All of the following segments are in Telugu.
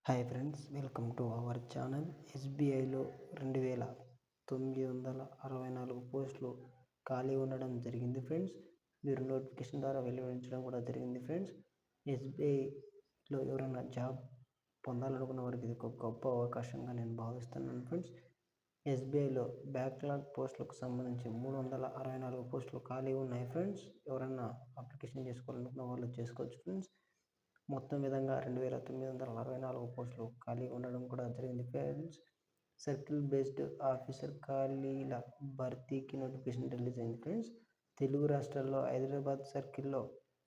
Hi friends, welcome to our channel. ఎస్బీఐలో 2964 పోస్టులు ఖాళీ ఉండడం జరిగింది ఫ్రెండ్స్. మీరు నోటిఫికేషన్ ద్వారా వెలువరించడం కూడా జరిగింది ఫ్రెండ్స్. ఎస్బీఐలో ఎవరైనా జాబ్ పొందాలనుకున్న వారికి ఇది ఒక గొప్ప అవకాశంగా నేను భావిస్తున్నాను ఫ్రెండ్స్. ఎస్బీఐలో బ్యాక్లాగ్ పోస్టులకు సంబంధించి 364 పోస్టులు ఖాళీ ఉన్నాయి ఫ్రెండ్స్. ఎవరైనా అప్లికేషన్ చేసుకోవాలనుకున్న వాళ్ళు చేసుకోవచ్చు ఫ్రెండ్స్. మొత్తం విధంగా 2964 పోస్టులు ఖాళీ ఉండడం కూడా జరిగింది ఫ్రెండ్స్. సర్కిల్ బేస్డ్ ఆఫీసర్ ఖాళీల భర్తీకి నోటిఫికేషన్ రిలీజ్ అయింది ఫ్రెండ్స్. తెలుగు రాష్ట్రాల్లో హైదరాబాద్ సర్కిల్లో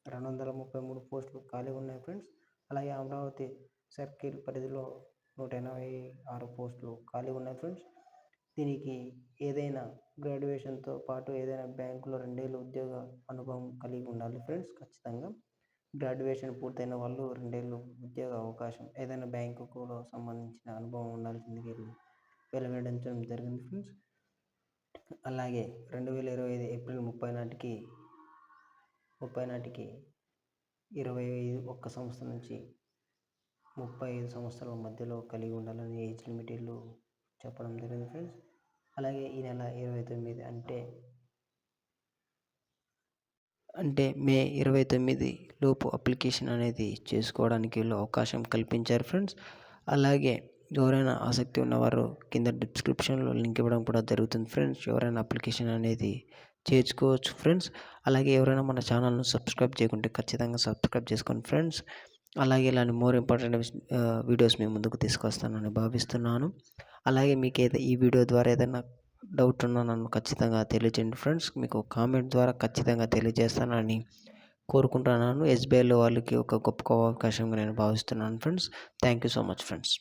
233 పోస్టులు ఖాళీ ఉన్నాయి ఫ్రెండ్స్. అలాగే అమరావతి సర్కిల్ పరిధిలో 186 పోస్టులు ఖాళీ ఉన్నాయి ఫ్రెండ్స్. దీనికి ఏదైనా గ్రాడ్యుయేషన్తో పాటు ఏదైనా బ్యాంకులో 2 ఏళ్ళు ఉద్యోగ అనుభవం కలిగి ఉండాలి ఫ్రెండ్స్. ఖచ్చితంగా గ్రాడ్యుయేషన్ పూర్తయిన వాళ్ళు 2 ఏళ్ళు ఉద్యోగ అవకాశం ఏదైనా బ్యాంకుకు సంబంధించిన అనుభవం ఉండాల్సిందిగా వెలువడించడం జరిగింది ఫ్రెండ్స్. అలాగే 2025 ఏప్రిల్ 30 నాటికి 21 సంవత్సరం నుంచి 35 సంవత్సరాల మధ్యలో కలిగి ఉండాలని ఏజ్ లిమిట్లు చెప్పడం జరిగింది ఫ్రెండ్స్. అలాగే ఈ నెల 29 అంటే మే 29 లోపు అప్లికేషన్ అనేది చేసుకోవడానికి వీళ్ళు అవకాశం కల్పించారు ఫ్రెండ్స్. అలాగే ఎవరైనా ఆసక్తి ఉన్నవారు కింద డిస్క్రిప్షన్లో లింక్ ఇవ్వడం కూడా జరుగుతుంది ఫ్రెండ్స్. ఎవరైనా అప్లికేషన్ అనేది చేసుకోవచ్చు ఫ్రెండ్స్. అలాగే ఎవరైనా మన ఛానల్ను సబ్స్క్రైబ్ చేయకుంటే ఖచ్చితంగా సబ్స్క్రైబ్ చేసుకోండి ఫ్రెండ్స్. అలాగే ఇలాంటి మోర్ ఇంపార్టెంట్ వీడియోస్ మేము ముందుకు తీసుకొస్తానని భావిస్తున్నాను. అలాగే మీకు ఈ వీడియో ద్వారా ఏదైనా డౌట్ ఉన్నా నన్ను ఖచ్చితంగా తెలియజేయండి ఫ్రెండ్స్. మీకు కామెంట్ ద్వారా ఖచ్చితంగా తెలియజేస్తానని కోరుకుంటున్నాను. ఎస్బీఐలో వాళ్ళకి ఒక గొప్ప అవకాశంగా నేను భావిస్తున్నాను friends. Thank you so much friends.